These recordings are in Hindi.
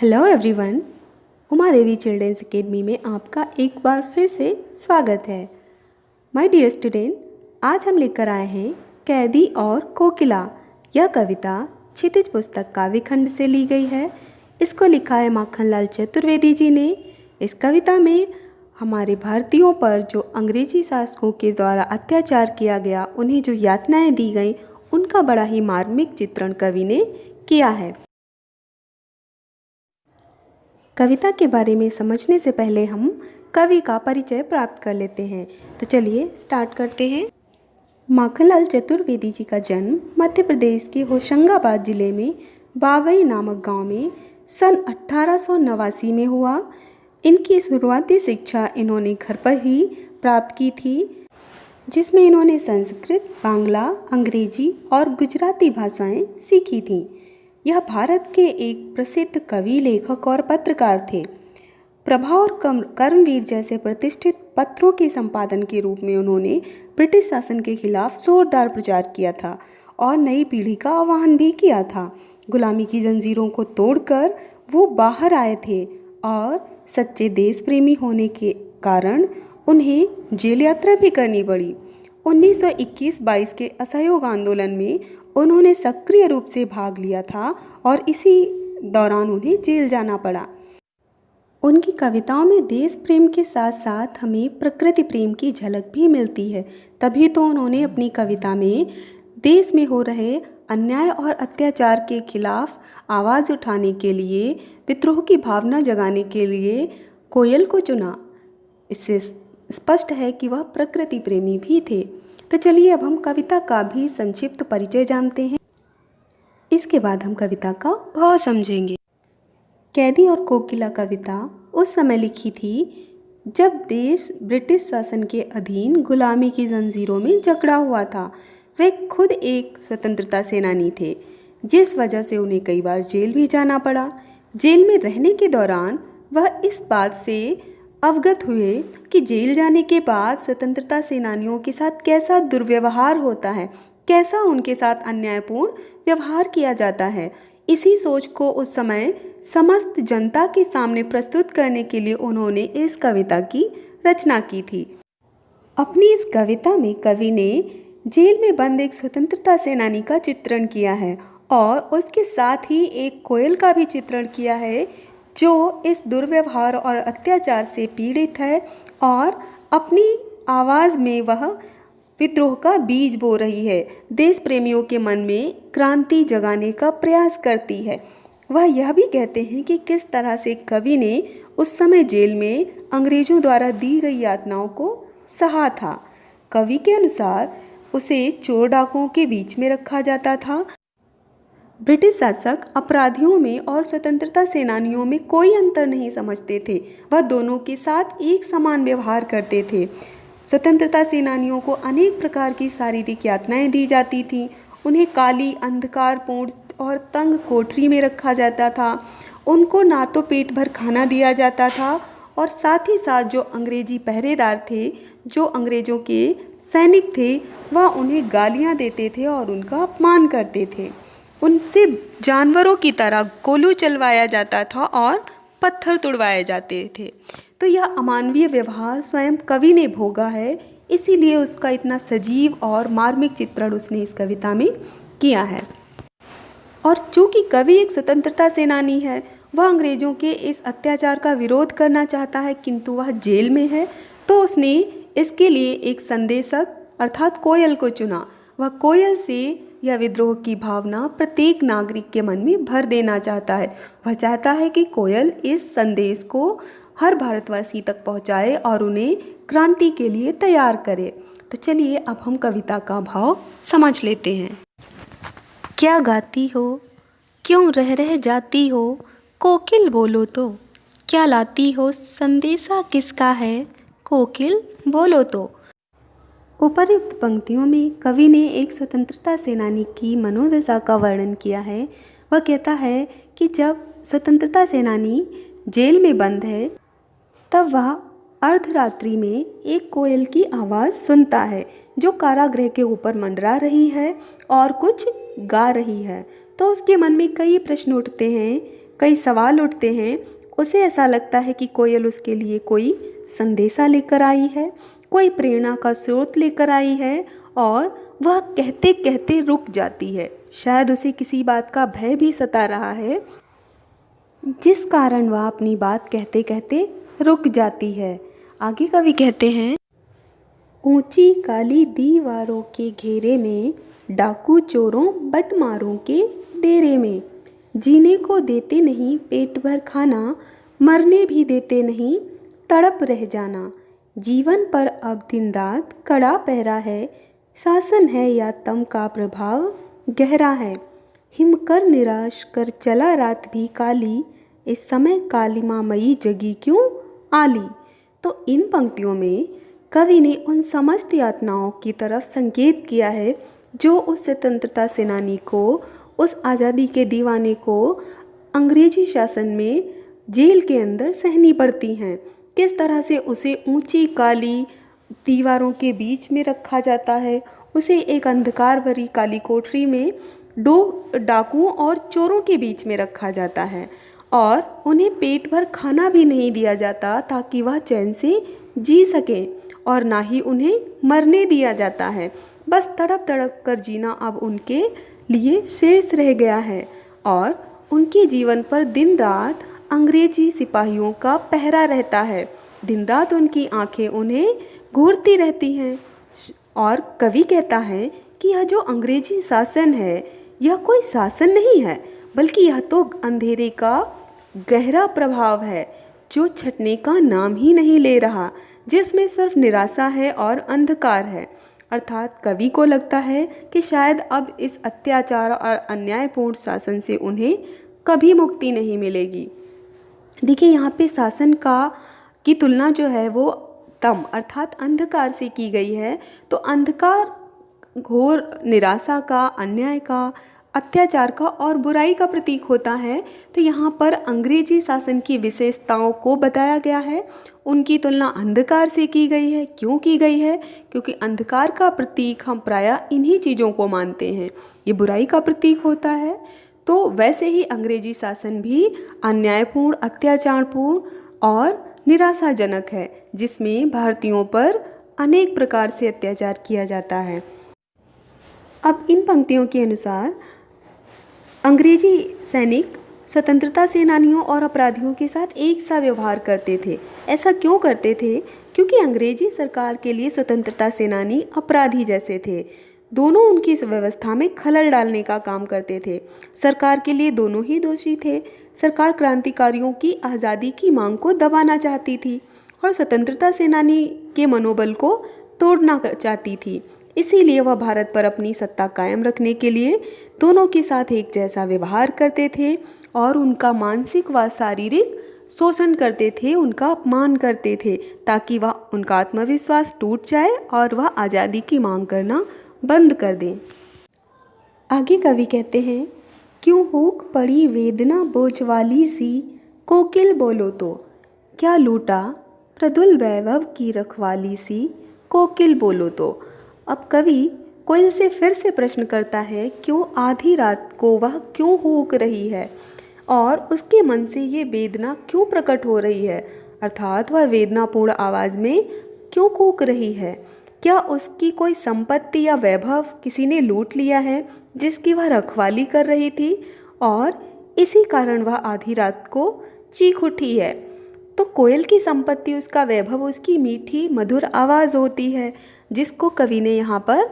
Hello everyone, Uma Devi children's academy में आपका एक बार फिर से स्वागत है। माय डियर स्टूडेंट, आज हम लेकर आए हैं कैदी और कोकिला। यह कविता क्षितिज पुस्तक काव्य खंड से ली गई है। इसको लिखा है माखनलाल चतुर्वेदी जी ने। इस कविता में हमारे भारतीयों पर जो अंग्रेजी शासकों के द्वारा अत्याचार किया गया, उन्हें जो यातनाएं दी गईं, उनका बड़ा ही मार्मिक चित्रण कवि ने किया है। कविता के बारे में समझने से पहले हम कवि का परिचय प्राप्त कर लेते हैं। तो चलिए स्टार्ट करते हैं। माखनलाल चतुर्वेदी जी का जन्म मध्य प्रदेश के होशंगाबाद जिले में बावई नामक गांव में सन 1889 में हुआ। इनकी शुरुआती शिक्षा इन्होंने घर पर ही प्राप्त की थी, जिसमें इन्होंने संस्कृत, बांग्ला, अंग्रेजी और गुजराती भाषाएं सीखी थीं। यह भारत के एक प्रसिद्ध कवि, लेखक और पत्रकार थे। प्रभा और कर्मवीर जैसे प्रतिष्ठित पत्रों के संपादन के रूप में उन्होंने ब्रिटिश शासन के खिलाफ जोरदार प्रचार किया था और नई पीढ़ी का आह्वान भी किया था। गुलामी की जंजीरों को तोड़कर वो बाहर आए थे और सच्चे देश प्रेमी होने के कारण उन्हें जेल यात्रा भी करनी पड़ी। 1921-22 के असहयोग आंदोलन में उन्होंने सक्रिय रूप से भाग लिया था और इसी दौरान उन्हें जेल जाना पड़ा। उनकी कविताओं में देश प्रेम के साथ साथ हमें प्रकृति प्रेम की झलक भी मिलती है। तभी तो उन्होंने अपनी कविता में देश में हो रहे अन्याय और अत्याचार के खिलाफ आवाज़ उठाने के लिए, विद्रोह की भावना जगाने के लिए कोयल को चुना। इससे स्पष्ट है कि वह प्रकृति प्रेमी भी थे। तो चलिए अब हम कविता का भी संक्षिप्त परिचय जानते हैं। इसके बाद हम कविता का भाव समझेंगे। कैदी और कोकिला कविता उस समय लिखी थी जब देश ब्रिटिश शासन के अधीन गुलामी की जंजीरों में जकड़ा हुआ था। वे खुद एक स्वतंत्रता सेनानी थे, जिस वजह से उन्हें कई बार जेल भी जाना पड़ा। जेल में रहने के दौरान वह इस बात से अवगत हुए कि जेल जाने के बाद स्वतंत्रता सेनानियों के साथ कैसा दुर्व्यवहार होता है, कैसा उनके साथ अन्यायपूर्ण व्यवहार किया जाता है। इसी सोच को उस समय समस्त जनता के सामने प्रस्तुत करने के लिए उन्होंने इस कविता की रचना की थी। अपनी इस कविता में कवि ने जेल में बंद एक स्वतंत्रता सेनानी का चित्रण किया है और उसके साथ ही एक कोयल का भी चित्रण किया है, जो इस दुर्व्यवहार और अत्याचार से पीड़ित है और अपनी आवाज़ में वह विद्रोह का बीज बो रही है, देश प्रेमियों के मन में क्रांति जगाने का प्रयास करती है। वह यह भी कहते हैं कि किस तरह से कवि ने उस समय जेल में अंग्रेजों द्वारा दी गई यातनाओं को सहा था। कवि के अनुसार उसे चोर डाकुओं के बीच में रखा जाता था। ब्रिटिश शासक अपराधियों में और स्वतंत्रता सेनानियों में कोई अंतर नहीं समझते थे। वह दोनों के साथ एक समान व्यवहार करते थे। स्वतंत्रता सेनानियों को अनेक प्रकार की शारीरिक यातनाएं दी जाती थीं। उन्हें काली, अंधकारपूर्ण और तंग कोठरी में रखा जाता था। उनको ना तो पेट भर खाना दिया जाता था और साथ ही साथ जो अंग्रेजी पहरेदार थे, जो अंग्रेजों के सैनिक थे, वह उन्हें गालियां देते थे और उनका अपमान करते थे। उनसे जानवरों की तरह गोलू चलवाया जाता था और पत्थर तुड़वाए जाते थे। तो यह अमानवीय व्यवहार स्वयं कवि ने भोगा है, इसीलिए उसका इतना सजीव और मार्मिक चित्रण उसने इस कविता में किया है। और चूँकि कवि एक स्वतंत्रता सेनानी है, वह अंग्रेजों के इस अत्याचार का विरोध करना चाहता है, किंतु वह जेल में है, तो उसने इसके लिए एक संदेशक अर्थात कोयल को चुना। वह कोयल से यह विद्रोह की भावना प्रत्येक नागरिक के मन में भर देना चाहता है। वह चाहता है कि कोयल इस संदेश को हर भारतवासी तक पहुंचाए और उन्हें क्रांति के लिए तैयार करे। तो चलिए अब हम कविता का भाव समझ लेते हैं। क्या गाती हो, क्यों रह रह जाती हो, कोकिल बोलो तो। क्या लाती हो, संदेशा किसका है, कोकिल बोलो तो। उपर्युक्त पंक्तियों में कवि ने एक स्वतंत्रता सेनानी की मनोदशा का वर्णन किया है। वह कहता है कि जब स्वतंत्रता सेनानी जेल में बंद है, तब वह अर्धरात्रि में एक कोयल की आवाज़ सुनता है, जो कारागृह के ऊपर मंडरा रही है और कुछ गा रही है। तो उसके मन में कई प्रश्न उठते हैं। कई सवाल उठते हैं। उसे ऐसा लगता है कि कोयल उसके लिए कोई संदेशा लेकर आई है, कोई प्रेरणा का स्रोत लेकर आई है, और वह कहते कहते रुक जाती है। शायद उसे किसी बात का भय भी सता रहा है, जिस कारण वह अपनी बात कहते कहते रुक जाती है। आगे कवि कहते हैं, ऊंची काली दीवारों के घेरे में, डाकू चोरों बटमारों के डेरे में, जीने को देते नहीं पेट भर खाना, मरने भी देते नहीं तड़प रह जाना। जीवन पर अब दिन रात कड़ा पहरा है, शासन है या तम का प्रभाव गहरा है। हिमकर निराश कर चला रात भी काली, इस समय कालिमा मई जगी क्यों आली। तो इन पंक्तियों में कवि ने उन समस्त यातनाओं की तरफ संकेत किया है जो उस स्वतंत्रता सेनानी को, उस आज़ादी के दीवाने को अंग्रेजी शासन में जेल के अंदर सहनी पड़ती हैं। किस तरह से उसे ऊंची काली दीवारों के बीच में रखा जाता है, उसे एक अंधकार भरी काली कोठरी में दो डाकुओं और चोरों के बीच में रखा जाता है, और उन्हें पेट भर खाना भी नहीं दिया जाता ताकि वह चैन से जी सकें, और ना ही उन्हें मरने दिया जाता है। बस तड़प तड़प कर जीना अब उनके लिए शेष रह गया है, और उनके जीवन पर दिन रात अंग्रेजी सिपाहियों का पहरा रहता है। दिन रात उनकी आंखें उन्हें घूरती रहती हैं। और कवि कहता है कि यह जो अंग्रेजी शासन है, यह कोई शासन नहीं है, बल्कि यह तो अंधेरे का गहरा प्रभाव है जो छटने का नाम ही नहीं ले रहा, जिसमें सिर्फ निराशा है और अंधकार है। अर्थात कवि को लगता है कि शायद अब इस अत्याचार और अन्यायपूर्ण शासन से उन्हें कभी मुक्ति नहीं मिलेगी। देखिए, यहाँ पे शासन की तुलना जो है वो तम अर्थात अंधकार से की गई है। तो अंधकार घोर निराशा का, अन्याय का, अत्याचार का और बुराई का प्रतीक होता है। तो यहाँ पर अंग्रेजी शासन की विशेषताओं को बताया गया है। उनकी तुलना अंधकार से की गई है। क्यों की गई है? क्योंकि अंधकार का प्रतीक हम प्रायः इन्हीं चीज़ों को मानते हैं, ये बुराई का प्रतीक होता है। तो वैसे ही अंग्रेजी शासन भी अन्यायपूर्ण, अत्याचारपूर्ण और निराशाजनक है, जिसमें भारतीयों पर अनेक प्रकार से अत्याचार किया जाता है। अब इन पंक्तियों के अनुसार अंग्रेजी सैनिक स्वतंत्रता सेनानियों और अपराधियों के साथ एक सा व्यवहार करते थे। ऐसा क्यों करते थे? क्योंकि अंग्रेजी सरकार के लिए स्वतंत्रता सेनानी अपराधी जैसे थे। दोनों उनकी इस व्यवस्था में खलल डालने का काम करते थे। सरकार के लिए दोनों ही दोषी थे। सरकार क्रांतिकारियों की आज़ादी की मांग को दबाना चाहती थी और स्वतंत्रता सेनानी के मनोबल को तोड़ना चाहती थी। इसीलिए वह भारत पर अपनी सत्ता कायम रखने के लिए दोनों के साथ एक जैसा व्यवहार करते थे और उनका मानसिक व शारीरिक शोषण करते थे, उनका अपमान करते थे, ताकि वह उनका आत्मविश्वास टूट जाए और वह आज़ादी की मांग करना बंद कर दें। आगे कवि कहते हैं, क्यों हुक पड़ी वेदना बोझ वाली सी, कोकिल बोलो तो क्या लूटा प्रदुल वैभव की रखवाली सी, कोकिल बोलो तो। अब कवि कोयल से फिर से प्रश्न करता है, क्यों आधी रात को वह क्यों हुक रही है और उसके मन से ये वेदना क्यों प्रकट हो रही है, अर्थात वह वेदनापूर्ण आवाज़ में क्यों कूक रही है। क्या उसकी कोई संपत्ति या वैभव किसी ने लूट लिया है जिसकी वह रखवाली कर रही थी और इसी कारण वह आधी रात को चीख उठी है। तो कोयल की संपत्ति, उसका वैभव, उसकी मीठी मधुर आवाज़ होती है, जिसको कवि ने यहाँ पर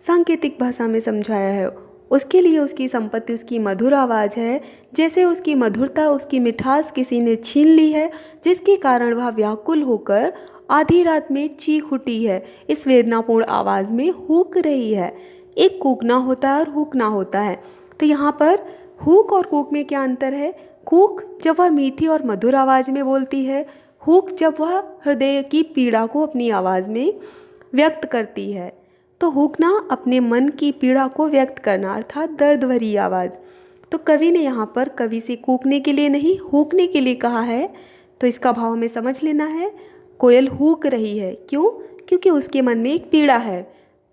सांकेतिक भाषा में समझाया है। उसके लिए उसकी संपत्ति उसकी मधुर आवाज़ है। जैसे उसकी मधुरता, उसकी मिठास किसी ने छीन ली है, जिसके कारण वह व्याकुल होकर आधी रात में चीख उठी है, इस वेदनापूर्ण आवाज़ में हुक रही है। एक कूकना होता है और हुकना होता है। तो यहाँ पर हुक और कूक में क्या अंतर है? कूक जब वह मीठी और मधुर आवाज़ में बोलती है, हुक जब वह हृदय की पीड़ा को अपनी आवाज़ में व्यक्त करती है। तो हुकना अपने मन की पीड़ा को व्यक्त करना, अर्थात दर्द भरी आवाज़। तो कवि ने यहाँ पर कवि से कूकने के लिए नहीं, हुकने के लिए कहा है। तो इसका भाव हमें समझ लेना है। कोयल हुक रही है, क्यों? क्योंकि उसके मन में एक पीड़ा है,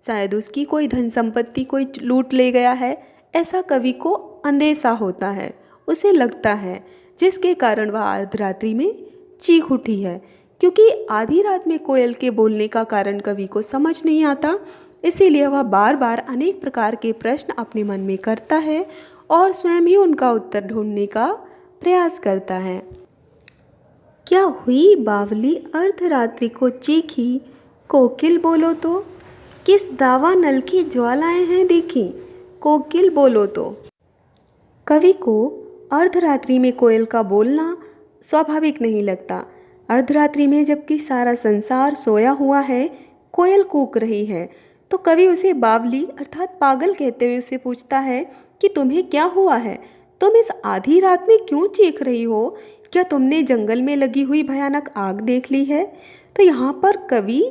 शायद उसकी कोई धन संपत्ति कोई लूट ले गया है, ऐसा कवि को अंदेशा होता है। उसे लगता है, जिसके कारण वह अर्धरात्रि में चीख उठी है। क्योंकि आधी रात में कोयल के बोलने का कारण कवि को समझ नहीं आता, इसीलिए वह बार बार अनेक प्रकार के प्रश्न अपने मन में करता है और स्वयं ही उनका उत्तर ढूंढने का प्रयास करता है। क्या हुई बावली अर्धरात्रि को चीखी, कोकिल बोलो तो, किस दावा नल की ज्वालाएं हैं देखी, कोकिल बोलो तो। कवि को अर्धरात्रि में कोयल का बोलना स्वाभाविक नहीं लगता। अर्धरात्रि में जबकि सारा संसार सोया हुआ है, कोयल कूक रही है, तो कवि उसे बावली अर्थात पागल कहते हुए उसे पूछता है कि तुम्हें क्या हुआ है, तुम इस आधी रात में क्यों चीख रही हो, क्या तुमने जंगल में लगी हुई भयानक आग देख ली है। तो यहाँ पर कवि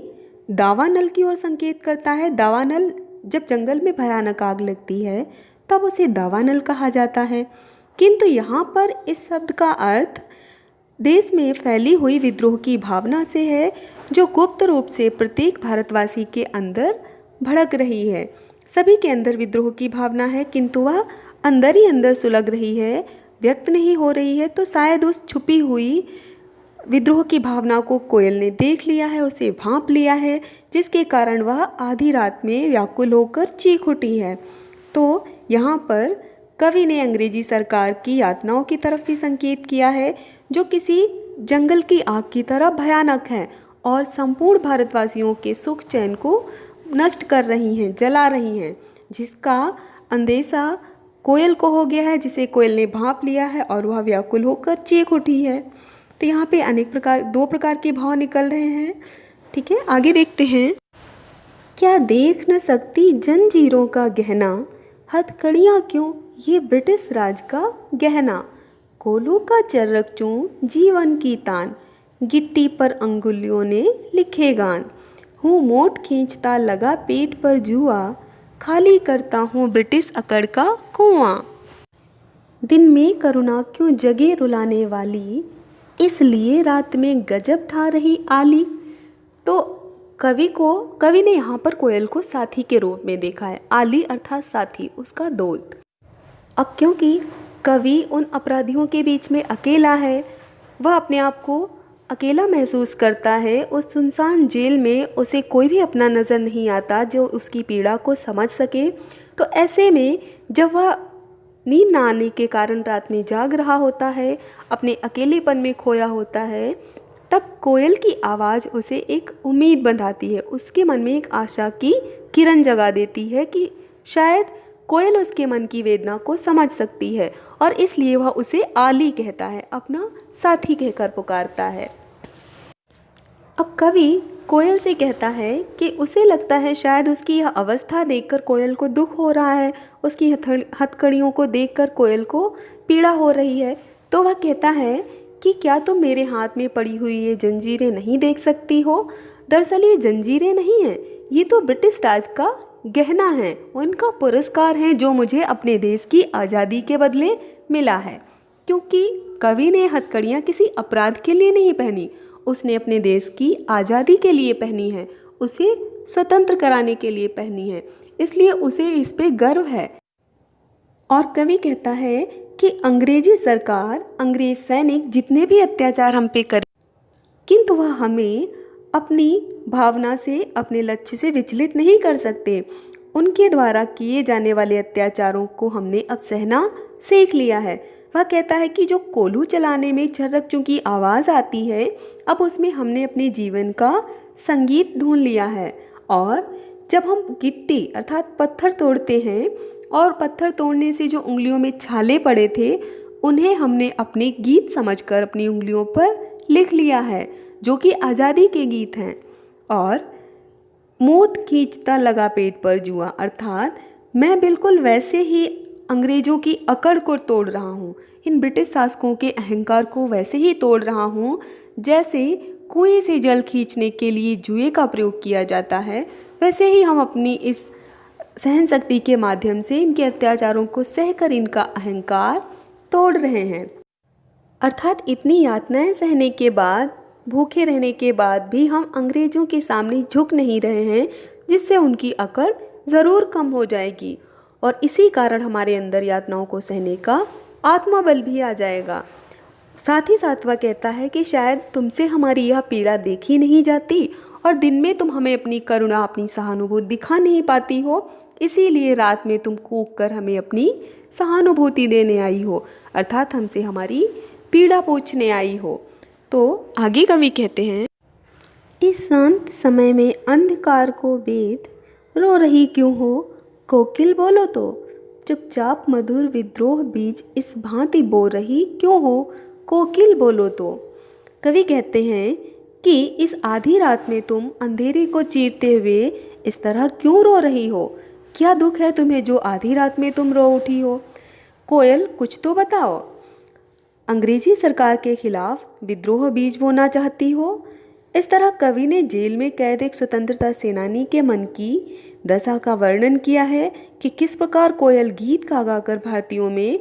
दावानल की ओर संकेत करता है। दावानल, जब जंगल में भयानक आग लगती है तब उसे दावानल कहा जाता है। किंतु यहाँ पर इस शब्द का अर्थ देश में फैली हुई विद्रोह की भावना से है, जो गुप्त रूप से प्रत्येक भारतवासी के अंदर भड़क रही है। सभी के अंदर विद्रोह की भावना है, किंतु वह अंदर ही अंदर सुलग रही है, व्यक्त नहीं हो रही है। तो शायद उस छुपी हुई विद्रोह की भावना को कोयल ने देख लिया है, उसे भांप लिया है, जिसके कारण वह आधी रात में व्याकुल होकर चीख उठी है। तो यहाँ पर कवि ने अंग्रेजी सरकार की यातनाओं की तरफ भी संकेत किया है, जो किसी जंगल की आग की तरह भयानक है और संपूर्ण भारतवासियों के सुख चैन को नष्ट कर रही हैं, जला रही हैं, जिसका अंदेशा कोयल को हो गया है, जिसे कोयल ने भांप लिया है और वह व्याकुल होकर चीख उठी है। तो यहाँ पे दो प्रकार के भाव निकल रहे हैं। ठीक है, आगे देखते हैं। क्या देख न सकती जंजीरों का गहना, हथकड़ियाँ क्यों ये ब्रिटिश राज का गहना, कोलू का चर्रक चूं जीवन की तान, गिट्टी पर अंगुलियों ने लिखे गान, हूँ मोट खींचता लगा पेट पर जुआ, खाली करता हूँ ब्रिटिश अकड़ का कुआं, दिन में करुणा क्यों जगे रुलाने वाली, इसलिए रात में गजब ढा रही आली। तो कवि ने यहाँ पर कोयल को साथी के रूप में देखा है। आली अर्थात साथी, उसका दोस्त। अब क्योंकि कवि उन अपराधियों के बीच में अकेला है, वह अपने आप को अकेला महसूस करता है। उस सुनसान जेल में उसे कोई भी अपना नज़र नहीं आता जो उसकी पीड़ा को समझ सके। तो ऐसे में जब वह नींद ना आने के कारण रात में जाग रहा होता है, अपने अकेलेपन में खोया होता है, तब कोयल की आवाज़ उसे एक उम्मीद बंधाती है, उसके मन में एक आशा की किरण जगा देती है कि शायद कोयल उसके मन की वेदना को समझ सकती है, और इसलिए वह उसे आली कहता है, अपना साथी कहकर पुकारता है। अब कवि कोयल से कहता है कि उसे लगता है शायद उसकी यह अवस्था देखकर कोयल को दुख हो रहा है, उसकी हथकड़ियों को देखकर कोयल को पीड़ा हो रही है। तो वह कहता है कि क्या तुम मेरे हाथ में पड़ी हुई ये जंजीरें नहीं देख सकती हो। दरअसल ये जंजीरें नहीं हैं, ये तो ब्रिटिश राज का गहना है, उनका पुरस्कार है जो मुझे अपने देश की आज़ादी के बदले मिला है। क्योंकि कवि ने हथकड़ियाँ किसी अपराध के लिए नहीं पहनी, उसने अपने देश की आज़ादी के लिए पहनी है, उसे स्वतंत्र कराने के लिए पहनी है, इसलिए उसे इस पे गर्व है। और कवि कहता है कि अंग्रेजी सरकार, अंग्रेज सैनिक जितने भी अत्याचार हम पे करें, किंतु वह हमें अपनी भावना से, अपने लक्ष्य से विचलित नहीं कर सकते। उनके द्वारा किए जाने वाले अत्याचारों को हमने अब सहना सीख लिया है। वह कहता है कि जो कोल्हू चलाने में चर्रक चूं की आवाज़ आती है, अब उसमें हमने अपने जीवन का संगीत ढूंढ लिया है। और जब हम गिट्टी अर्थात पत्थर तोड़ते हैं और पत्थर तोड़ने से जो उंगलियों में छाले पड़े थे, उन्हें हमने अपने गीत समझकर अपनी उंगलियों पर लिख लिया है, जो कि आज़ादी के गीत हैं। और मोट खींचता लगा पेट पर जुआ, अर्थात मैं बिल्कुल वैसे ही अंग्रेज़ों की अकड़ को तोड़ रहा हूँ, इन ब्रिटिश शासकों के अहंकार को वैसे ही तोड़ रहा हूँ जैसे कुएं से जल खींचने के लिए जुए का प्रयोग किया जाता है। वैसे ही हम अपनी इस सहन शक्ति के माध्यम से इनके अत्याचारों को सहकर इनका अहंकार तोड़ रहे हैं। अर्थात इतनी यातनाएं सहने के बाद, भूखे रहने के बाद भी हम अंग्रेज़ों के सामने झुक नहीं रहे हैं, जिससे उनकी अकड़ ज़रूर कम हो जाएगी। और इसी कारण हमारे अंदर यातनाओं को सहने का आत्मबल भी आ जाएगा। साथ ही साथ वह कहता है कि शायद तुमसे हमारी यह पीड़ा देखी नहीं जाती और दिन में तुम हमें अपनी करुणा, अपनी सहानुभूति दिखा नहीं पाती हो, इसीलिए रात में तुम कूक कर हमें अपनी सहानुभूति देने आई हो, अर्थात हमसे हमारी पीड़ा पूछने आई हो। तो आगे कवि कहते हैं, इस शांत समय में अंधकार को वेद रो रही क्यों हो, कोकिल बोलो तो चुपचाप मधुर विद्रोह बीज इस भांति बो रही क्यों हो, कोकिल बोलो तो। कवि कहते हैं कि इस आधी रात में तुम अंधेरे को चीरते हुए इस तरह क्यों रो रही हो, क्या दुख है तुम्हें जो आधी रात में तुम रो उठी हो। कोयल कुछ तो बताओ, अंग्रेजी सरकार के खिलाफ विद्रोह बीज बोना चाहती हो। इस तरह कवि ने जेल में कैद एक स्वतंत्रता सेनानी के मन की दशा का वर्णन किया है कि किस प्रकार कोयल गीत गा गाकर भारतीयों में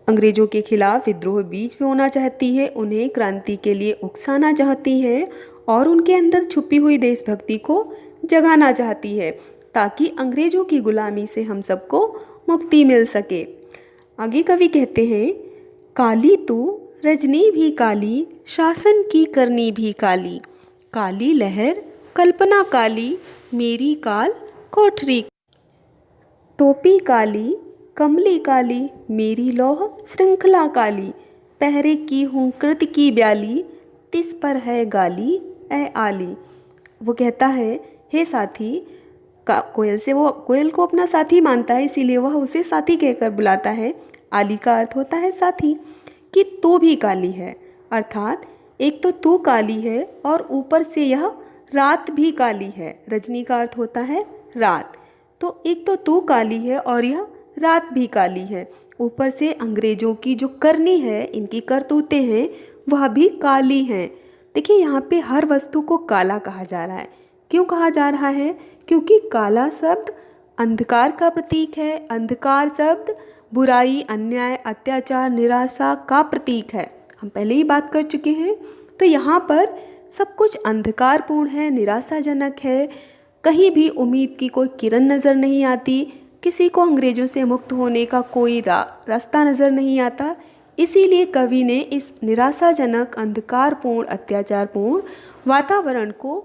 अंग्रेजों के खिलाफ विद्रोह बीज बोना चाहती है, उन्हें क्रांति के लिए उकसाना चाहती है और उनके अंदर छुपी हुई देशभक्ति को जगाना चाहती है, ताकि अंग्रेजों की गुलामी से हम सबको मुक्ति मिल सके। आगे कवि कहते हैं, काली तू रजनी भी काली, शासन की करनी भी काली, काली लहर कल्पना काली, मेरी काल कोठरी, टोपी काली कमली काली, मेरी लौह श्रृंखला काली, पहरे की हूँ कृत की ब्याली, तिस पर है गाली ए आली। वो कहता है, हे साथी, कोयल से वो कोयल को अपना साथी मानता है, इसीलिए वह उसे साथी कहकर बुलाता है। आली का अर्थ होता है साथी, कि तू भी काली है, अर्थात एक तो तू काली है और ऊपर से यह रात भी काली है। रजनी का अर्थ होता है रात, तो एक तो तू काली है और यह रात भी काली है, ऊपर से अंग्रेजों की जो करनी है, इनकी करतूतें हैं, वह भी काली हैं। देखिए यहाँ पे हर वस्तु को काला कहा जा रहा है। क्यों कहा जा रहा है? क्योंकि काला शब्द अंधकार का प्रतीक है। अंधकार शब्द बुराई, अन्याय, अत्याचार, निराशा का प्रतीक है। हम पहले ही बात कर चुके हैं। तो यहाँ पर सब कुछ अंधकारपूर्ण है, निराशाजनक है, कहीं भी उम्मीद की कोई किरण नज़र नहीं आती, किसी को अंग्रेजों से मुक्त होने का कोई रास्ता नज़र नहीं आता। इसीलिए कवि ने इस निराशाजनक, अंधकारपूर्ण, अत्याचारपूर्ण वातावरण को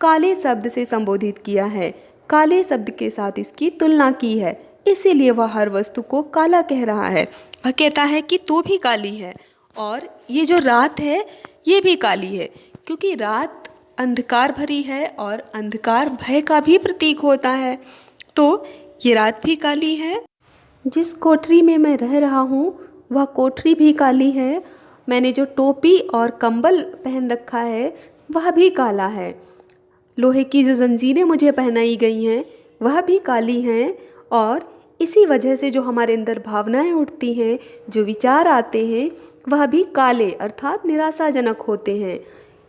काले शब्द से संबोधित किया है, काले शब्द के साथ इसकी तुलना की है। इसीलिए वह हर वस्तु को काला कह रहा है। वह कहता है कि तू भी काली है और ये जो रात है ये भी काली है, क्योंकि रात अंधकार भरी है और अंधकार भय का भी प्रतीक होता है। तो ये रात भी काली है। जिस कोठरी में मैं रह रहा हूँ वह कोठरी भी काली है। मैंने जो टोपी और कंबल पहन रखा है वह भी काला है। लोहे की जो जंजीरें मुझे पहनाई गई हैं वह भी काली हैं। और इसी वजह से जो हमारे अंदर भावनाएं उठती हैं, जो विचार आते हैं, वह भी काले अर्थात निराशाजनक होते हैं।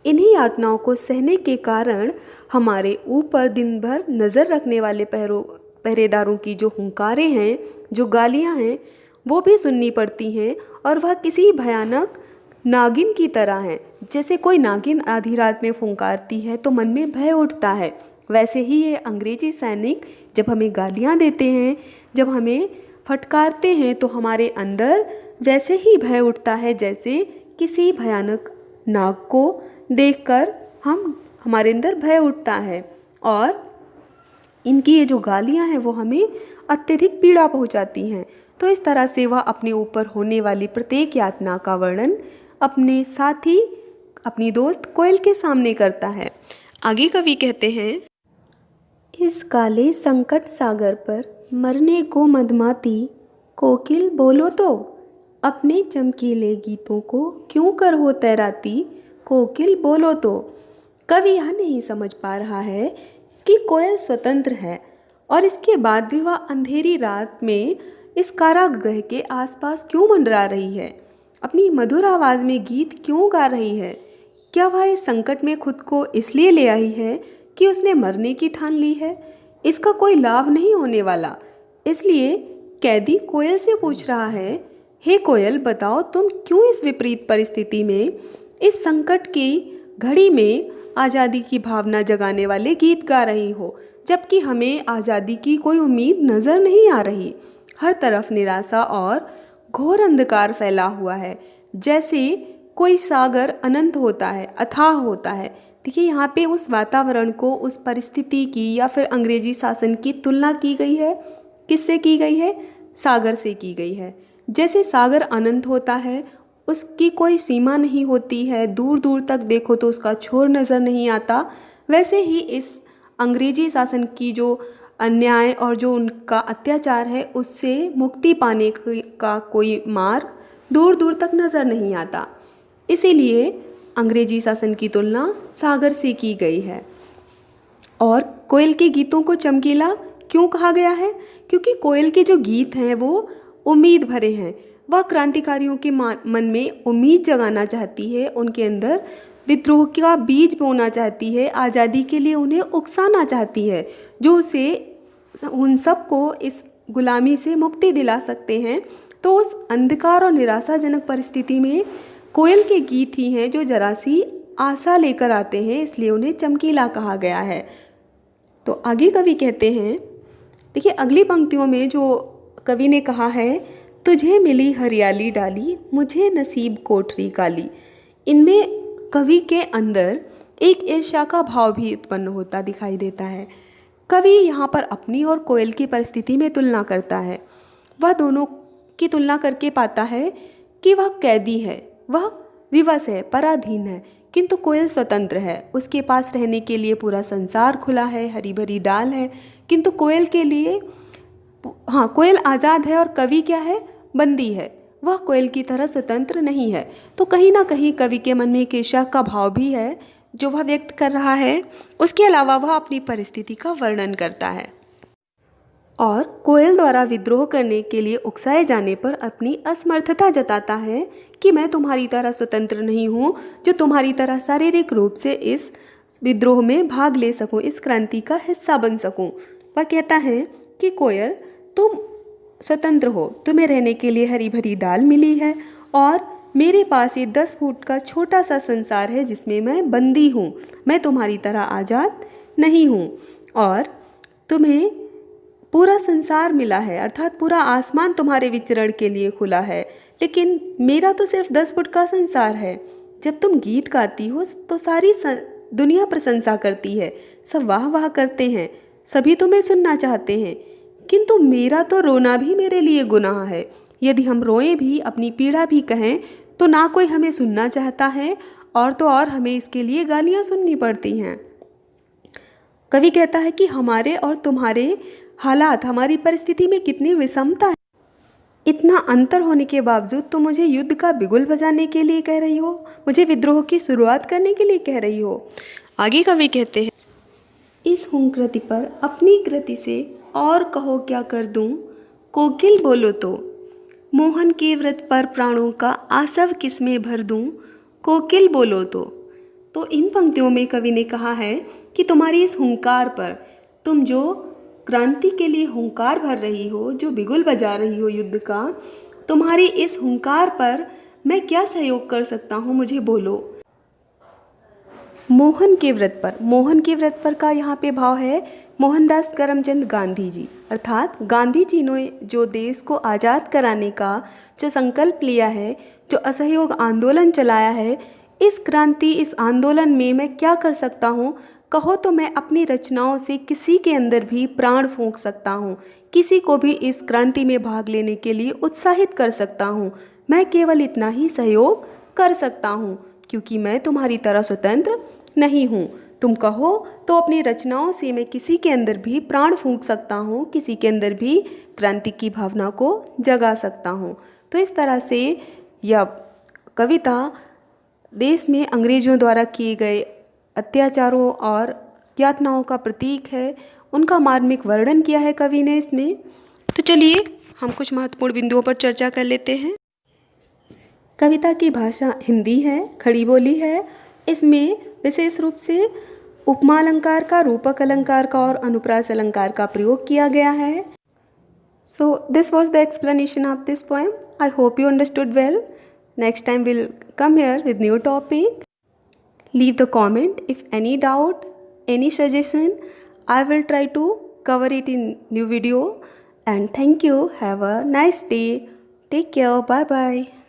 इन्हीं यातनाओं को सहने के कारण हमारे ऊपर दिन भर नज़र रखने वाले पहरेदारों की जो हुंकारें हैं, जो गालियां हैं, वो भी सुननी पड़ती हैं। और वह किसी भयानक नागिन की तरह है। जैसे कोई नागिन आधी रात में फुंकारती है तो मन में भय उठता है, वैसे ही ये अंग्रेजी सैनिक जब हमें गालियां देते हैं, जब हमें फटकारते हैं, तो हमारे अंदर वैसे ही भय उठता है जैसे किसी भयानक नाग को देखकर हमारे अंदर भय उठता है। और इनकी ये जो गालियां हैं वो हमें अत्यधिक पीड़ा पहुंचाती हैं। तो इस तरह से वह अपने ऊपर होने वाली प्रत्येक यातना का वर्णन अपने साथी, अपनी दोस्त कोयल के सामने करता है। आगे कवि कहते हैं, इस काले संकट सागर पर मरने को मदमाती, कोकिल बोलो तो अपने चमकीले गीतों को क्यों कर हो तैराती, कोकिल बोलो तो। कवि यह नहीं समझ पा रहा है कि कोयल स्वतंत्र है और इसके बाद भी वह अंधेरी रात में इस कारागृह के आसपास क्यों मंडरा रही है, अपनी मधुर आवाज़ में गीत क्यों गा रही है। क्या वह इस संकट में खुद को इसलिए ले आई है कि उसने मरने की ठान ली है? इसका कोई लाभ नहीं होने वाला। इसलिए कैदी कोयल से पूछ रहा है, हे कोयल, बताओ तुम क्यों इस विपरीत परिस्थिति में, इस संकट की घड़ी में आज़ादी की भावना जगाने वाले गीत गा रही हो, जबकि हमें आज़ादी की कोई उम्मीद नज़र नहीं आ रही। हर तरफ निराशा और घोर अंधकार फैला हुआ है, जैसे कोई सागर अनंत होता है, अथाह होता है। देखिए यहाँ पे उस वातावरण को, उस परिस्थिति की या फिर अंग्रेजी शासन की तुलना की गई है। किससे की गई है? सागर से की गई है। जैसे सागर अनंत होता है, उसकी कोई सीमा नहीं होती है, दूर दूर तक देखो तो उसका छोर नज़र नहीं आता, वैसे ही इस अंग्रेजी शासन की जो अन्याय और जो उनका अत्याचार है, उससे मुक्ति पाने का कोई मार्ग दूर दूर तक नज़र नहीं आता। इसीलिए अंग्रेजी शासन की तुलना सागर से की गई है। और कोयल के गीतों को चमकीला क्यों कहा गया है? क्योंकि कोयल के जो गीत हैं वो उम्मीद भरे हैं। वह क्रांतिकारियों के मन में उम्मीद जगाना चाहती है, उनके अंदर विद्रोह का बीज बोना चाहती है, आज़ादी के लिए उन्हें उकसाना चाहती है, जो उसे उन सबको इस गुलामी से मुक्ति दिला सकते हैं। तो उस अंधकार और निराशाजनक परिस्थिति में कोयल के गीत ही हैं जो जरा सी आशा लेकर आते हैं, इसलिए उन्हें चमकीला कहा गया है। तो आगे कवि कहते हैं, देखिए अगली पंक्तियों में जो कवि ने कहा है, तुझे मिली हरियाली डाली, मुझे नसीब कोठरी काली। इनमें कवि के अंदर एक ईर्ष्या का भाव भी उत्पन्न होता दिखाई देता है। कवि यहाँ पर अपनी और कोयल की परिस्थिति में तुलना करता है। वह दोनों की तुलना करके पाता है कि वह कैदी है, वह विवश है, पराधीन है, किंतु कोयल स्वतंत्र है। उसके पास रहने के लिए पूरा संसार खुला है, हरी भरी डाल है, किंतु कोयल के लिए, हाँ, कोयल आज़ाद है और कवि क्या है? बंदी है। वह कोयल की तरह स्वतंत्र नहीं है। तो कहीं ना कहीं कवि के मन में एक ईर्ष्या का भाव भी है जो वह व्यक्त कर रहा है। उसके अलावा वह अपनी परिस्थिति का वर्णन करता है और कोयल द्वारा विद्रोह करने के लिए उकसाए जाने पर अपनी असमर्थता जताता है कि मैं तुम्हारी तरह स्वतंत्र नहीं हूँ, जो तुम्हारी तरह शारीरिक रूप से इस विद्रोह में भाग ले सकूँ, इस क्रांति का हिस्सा बन सकूँ। वह कहता है कि कोयल, तुम स्वतंत्र हो, तुम्हें रहने के लिए हरी भरी डाल मिली है और मेरे पास ये 10 फुट का छोटा सा संसार है जिसमें मैं बंदी हूँ। मैं तुम्हारी तरह आज़ाद नहीं हूँ और तुम्हें पूरा संसार मिला है, अर्थात पूरा आसमान तुम्हारे विचरण के लिए खुला है, लेकिन मेरा तो सिर्फ 10 फुट का संसार है। जब तुम गीत गाती हो तो सारी दुनिया प्रशंसा करती है, सब वाह वाह करते हैं, सभी तुम्हें सुनना चाहते हैं, किंतु मेरा तो रोना भी मेरे लिए गुनाह है। यदि हम रोएं भी, अपनी पीड़ा भी कहें, तो ना कोई हमें सुनना चाहता है और तो और हमें इसके लिए गालियाँ सुननी पड़ती हैं। कवि कहता है कि हमारे और तुम्हारे हालात, हमारी परिस्थिति में कितनी विषमता है। इतना अंतर होने के बावजूद तुम मुझे युद्ध का बिगुल बजाने के लिए कह रही हो, मुझे विद्रोह की शुरुआत करने के लिए कह रही हो। आगे कवि कहते हैं, इस हूँ कृति पर अपनी कृति से और कहो क्या कर दूँ, कोकिल बोलो तो मोहन के व्रत पर प्राणों का आसव किसमें भर दूँ, कोकिल बोलो तो इन पंक्तियों में कवि ने कहा है कि तुम्हारी इस हुंकार पर, तुम जो क्रांति के लिए हुंकार भर रही हो, जो बिगुल बजा रही हो युद्ध का, तुम्हारी इस हुंकार पर मैं क्या सहयोग कर सकता हूँ, मुझे बोलो। मोहन के व्रत पर, मोहन के व्रत पर का यहाँ पे भाव है मोहनदास करमचंद गांधी जी, अर्थात गांधी जी ने जो देश को आज़ाद कराने का जो संकल्प लिया है, जो असहयोग आंदोलन चलाया है, इस क्रांति, इस आंदोलन में मैं क्या कर सकता हूँ, कहो तो मैं अपनी रचनाओं से किसी के अंदर भी प्राण फूंक सकता हूँ, किसी को भी इस क्रांति में भाग लेने के लिए उत्साहित कर सकता हूँ। मैं केवल इतना ही सहयोग कर सकता हूँ, क्योंकि मैं तुम्हारी तरह स्वतंत्र नहीं हूँ। तुम कहो तो अपनी रचनाओं से मैं किसी के अंदर भी प्राण फूंक सकता हूँ, किसी के अंदर भी क्रांति की भावना को जगा सकता हूँ। तो इस तरह से यह कविता देश में अंग्रेजों द्वारा किए गए अत्याचारों और यातनाओं का प्रतीक है, उनका मार्मिक वर्णन किया है कवि ने इसमें। तो चलिए हम कुछ महत्वपूर्ण बिंदुओं पर चर्चा कर लेते हैं। कविता की भाषा हिंदी है, खड़ी बोली है। इसमें विशेष रूप से उपमा अलंकार का, रूपक अलंकार का और अनुप्रास अलंकार का प्रयोग किया गया है। So this was the explanation of this poem. I hope you understood well. Next time we'll come here with new topic. Leave the comment if any doubt, any suggestion. I will try to cover it in new video. And thank you. Have a nice day. Take care, bye bye.